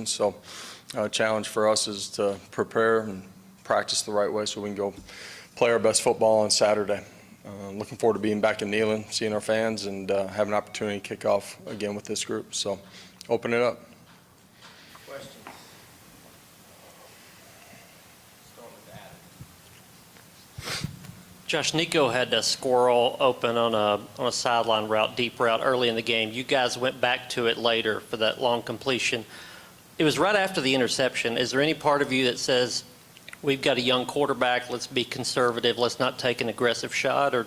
season. So challenge for us is to prepare and practice the right way so we can go play our best football on Saturday. Looking forward to being back in Neyland, seeing our fans, and have an opportunity to kick off again with this group. So open it up. Questions? Josh, Nico had a squirrel open on a sideline route, deep route, early in the game. You guys went back to it later for that long completion. It was right after the interception. Is there any part of you that says, we've got a young quarterback, let's be conservative, let's not take an aggressive shot, or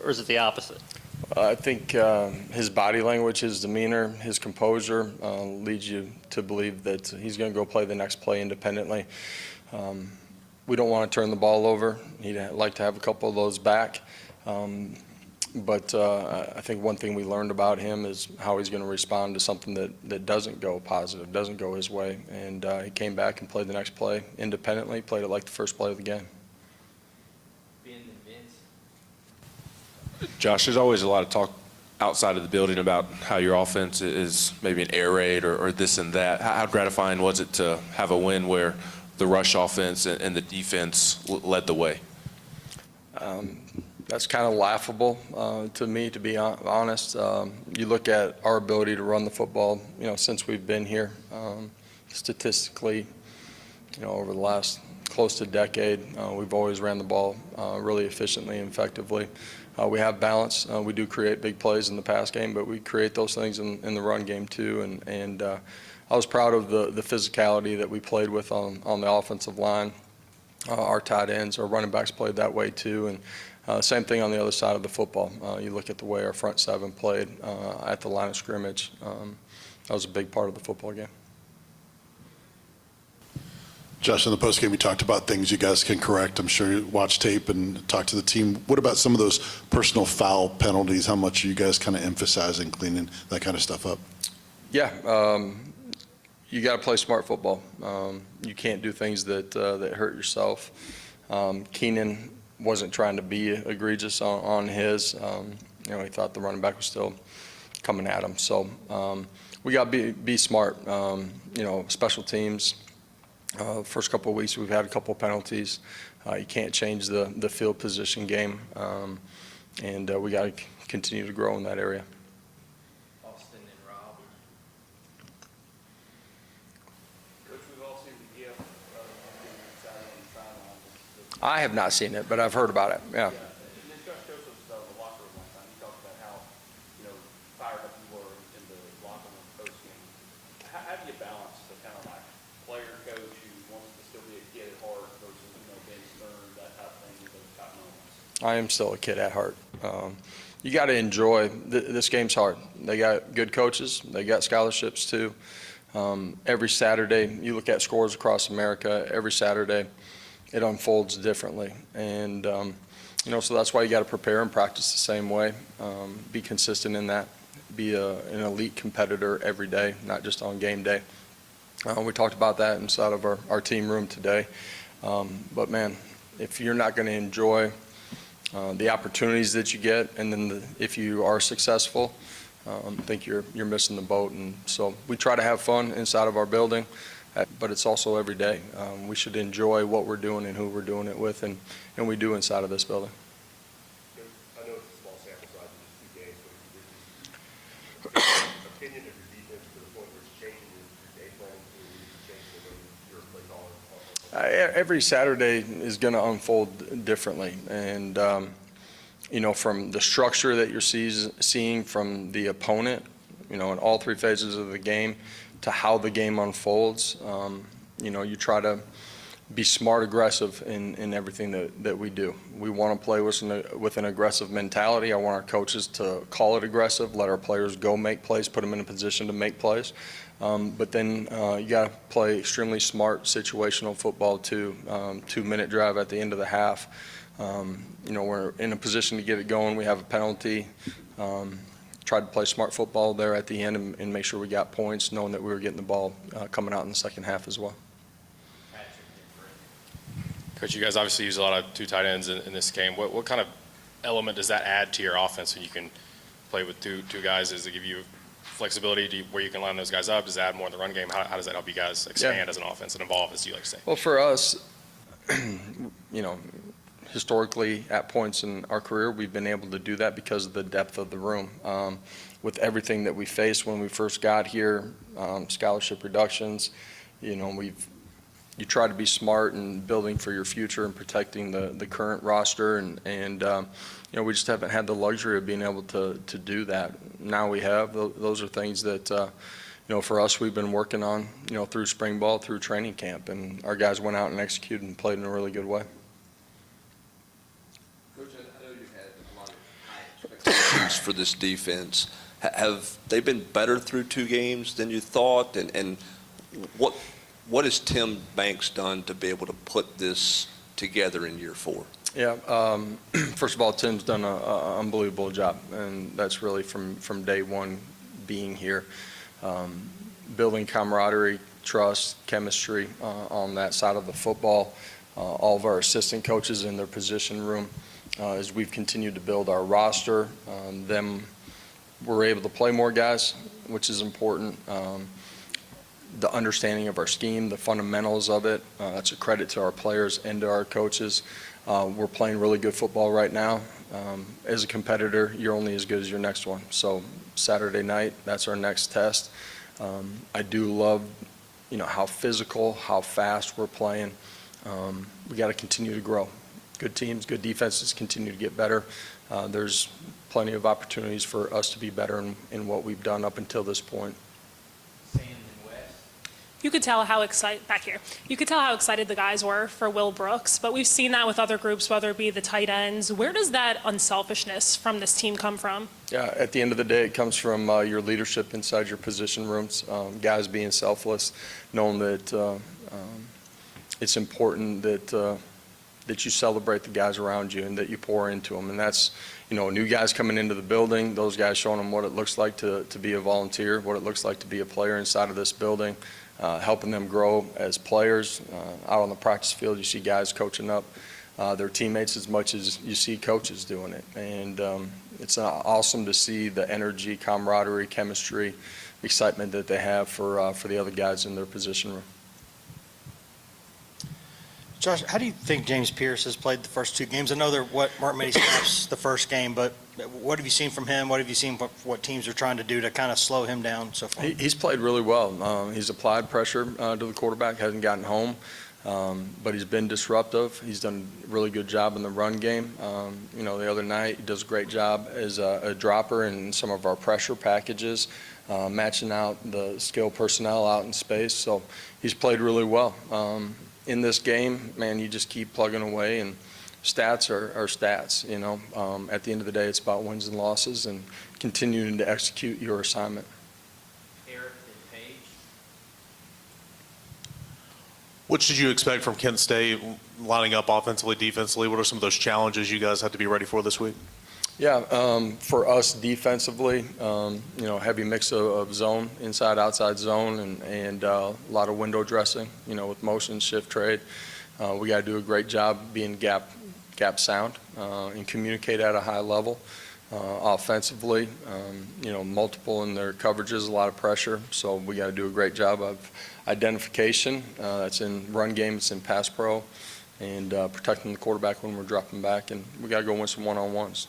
is it the opposite? I think his body language, his demeanor, his composure leads you to believe that he's going to go play the next play independently. We don't want to turn the ball over. He'd like to have a couple of those back. But I think one thing we learned about him is how he's going to respond to something that doesn't go positive, doesn't go his way. And he came back and played the next play independently, played it like the first play of the game. Josh, there's always a lot of talk outside of the building about how your offense is maybe an air raid or this and that. How gratifying was it to have a win where the rush offense and the defense led the way? That's kind of laughable to me, to be honest. You look at our ability to run the football, since we've been here, statistically, over the last close to decade, we've always ran the ball really efficiently and effectively. We have balance. We do create big plays in the pass game, but we create those things in the run game too. And I was proud of the physicality that we played with on the offensive line. Our tight ends, our running backs played that way too. And same thing on the other side of the football. You look at the way our front seven played at the line of scrimmage. That was a big part of the football game. Josh, in the postgame, you talked about things you guys can correct. I'm sure you watch tape and talk to the team. What about some of those personal foul penalties? How much are you guys kind of emphasizing cleaning that kind of stuff up? Yeah, you got to play smart football. You can't do things that hurt yourself. Keenan wasn't trying to be egregious on his. He thought the running back was still coming at him. So we got to be smart. Special teams. First couple of weeks, we've had a couple of penalties. You can't change the field position game, and we got to continue to grow in that area. Austin and Rob. Coach, we've all seen the gift of getting excited on the sideline. I have not seen it, but I've heard about it. Yeah. And then Josh Joseph was in the locker room one time. He talked about how fired up you were in the locker room post game. How do you balance the kind of like player coach who wants to still be a kid at heart versus being stern, that type of thing, in those type moments? I am still a kid at heart. You got to enjoy. This game's hard. They got good coaches. They got scholarships too. Every Saturday, you look at scores across America. Every Saturday, it unfolds differently, and so that's why you got to prepare and practice the same way. Be consistent in that. Be an elite competitor every day, not just on game day. We talked about that inside of our team room today. But man, if you're not going to enjoy the opportunities that you get, and then if you are successful, I think you're missing the boat. And so we try to have fun inside of our building, but it's also every day. We should enjoy what we're doing and who we're doing it with, and we do inside of this building. I know it's a small sample size of just 2 games, but if you opinion of your defense to the point where it's changing your game plan to change the way you're a play caller? Every Saturday is going to unfold differently, and from the structure that you're seeing from the opponent, in all 3 phases of the game, to how the game unfolds. You try to be smart, aggressive in everything that we do. We want to play with an aggressive mentality. I want our coaches to call it aggressive, let our players go make plays, put them in a position to make plays. But then you got to play extremely smart situational football too. 2-minute drive at the end of the half. We're in a position to get it going. We have a penalty. Tried to play smart football there at the end and make sure we got points, knowing that we were getting the ball coming out in the second half as well. Coach, you guys obviously use a lot of 2 tight ends in this game. What kind of element does that add to your offense when you can play with two guys? Does it give you flexibility where you can line those guys up? Does it add more in the run game? How does that help you guys expand as an offense and evolve, as you like to say? Well, for us, historically, at points in our career, we've been able to do that because of the depth of the room. With everything that we faced when we first got here, scholarship reductions, you try to be smart and building for your future and protecting the current roster, and we just haven't had the luxury of being able to do that. Now we have. Those are things that for us, we've been working on through spring ball, through training camp, and our guys went out and executed and played in a really good way. Coach, I know you've had a lot of high expectations for this defense. Have they been better through 2 games than you thought? And what has Tim Banks done to be able to put this together in year 4? Yeah, first of all, Tim's done an unbelievable job, and that's really from day one being here. Building camaraderie, trust, chemistry on that side of the football. All of our assistant coaches in their position room, as we've continued to build our roster, we're able to play more guys, which is important. The understanding of our scheme, the fundamentals of it, that's a credit to our players and to our coaches. We're playing really good football right now. As a competitor, you're only as good as your next one. So Saturday night, that's our next test. I do love, how physical, how fast we're playing. We got to continue to grow. Good teams, good defenses continue to get better. There's plenty of opportunities for us to be better in what we've done up until this point. You could tell how excited the guys were for Will Brooks, but we've seen that with other groups, whether it be the tight ends. Where does that unselfishness from this team come from? Yeah, at the end of the day, it comes from your leadership inside your position rooms, guys being selfless, knowing that it's important that you celebrate the guys around you and that you pour into them. And that's, new guys coming into the building, those guys showing them what it looks like to be a volunteer, what it looks like to be a player inside of this building. Helping them grow as players. Out on the practice field, you see guys coaching up their teammates as much as you see coaches doing it. And it's awesome to see the energy, camaraderie, chemistry, excitement that they have for the other guys in their position room. Josh, how do you think James Pierce has played the first 2 games? I know there weren't many snaps the first game, but what have you seen from him? What have you seen what teams are trying to do to kind of slow him down so far? He's played really well. He's applied pressure to the quarterback, hasn't gotten home, but he's been disruptive. He's done a really good job in the run game. The other night, he does a great job as a dropper in some of our pressure packages, matching out the skilled personnel out in space. So he's played really well. In this game, man, you just keep plugging away, and stats are stats, At the end of the day, it's about wins and losses and continuing to execute your assignment. Eric and Paige. What should you expect from Kent State lining up offensively, defensively? What are some of those challenges you guys have to be ready for this week? Yeah, for us defensively, heavy mix of zone, inside, outside zone, and a lot of window dressing, with motion, shift, trade. We got to do a great job being gap sound and communicate at a high level. Offensively, multiple in their coverages, a lot of pressure. So we got to do a great job of identification. That's in run game, it's in pass pro, and protecting the quarterback when we're dropping back. And we got to go win some one-on-ones.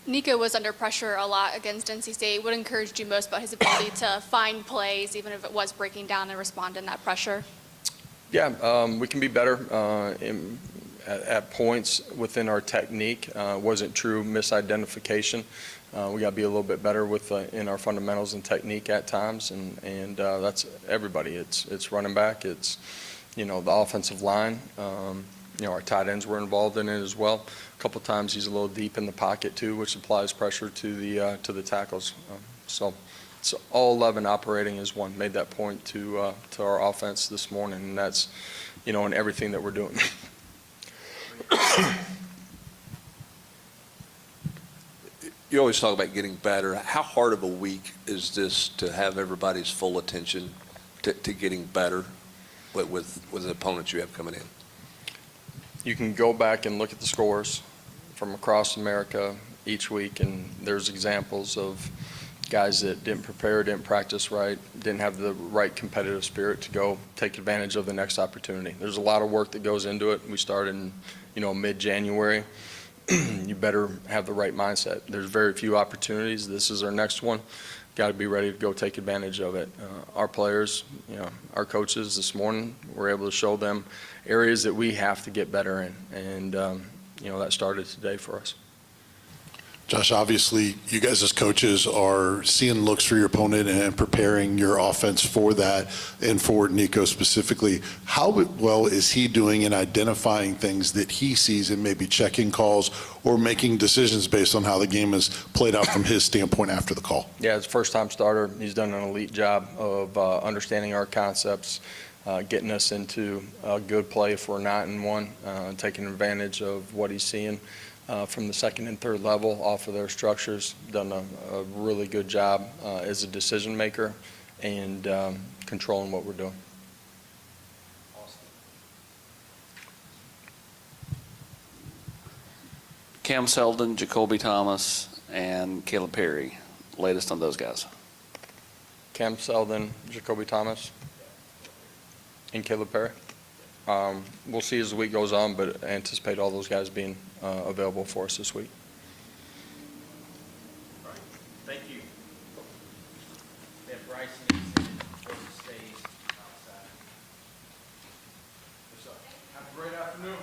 Nico was under pressure a lot against NC State. What encouraged you most about his ability to find plays, even if it was breaking down, and respond in that pressure? Yeah, we can be better at points within our technique. Wasn't true misidentification. We got to be a little bit better in our fundamentals and technique at times, and that's everybody. It's running back. It's the offensive line. Our tight ends were involved in it as well. A couple times he's a little deep in the pocket too, which applies pressure to the tackles. So all 11 operating as one. Made that point to our offense this morning, and that's in everything that we're doing. You always talk about getting better. How hard of a week is this to have everybody's full attention to getting better with the opponents you have coming in? You can go back and look at the scores from across America, each week, and there's examples of guys that didn't prepare, didn't practice right, didn't have the right competitive spirit to go take advantage of the next opportunity. There's a lot of work that goes into it. We started in, mid-January. You better have the right mindset. There's very few opportunities. This is our next one. Got to be ready to go take advantage of it. Our players, our coaches this morning, were able to show them areas that we have to get better in, and that started today for us. Josh, obviously, you guys as coaches are seeing looks for your opponent and preparing your offense for that, and for Nico specifically. How well is he doing in identifying things that he sees and maybe checking calls or making decisions based on how the game is played out from his standpoint after the call? Yeah, as a first-time starter, he's done an elite job of understanding our concepts, getting us into a good play if we're not in one, taking advantage of what he's seeing from the second and third level off of their structures. Done a really good job as a decision maker and controlling what we're doing. Cam Selden, Jacoby Thomas, and Caleb Perry. Latest on those guys. Cam Selden, Jacoby Thomas, and Caleb Perry. We'll see as the week goes on, but I anticipate all those guys being available for us this week. Thank you. We have Bryson Easton, Golden State outside. Have a great afternoon.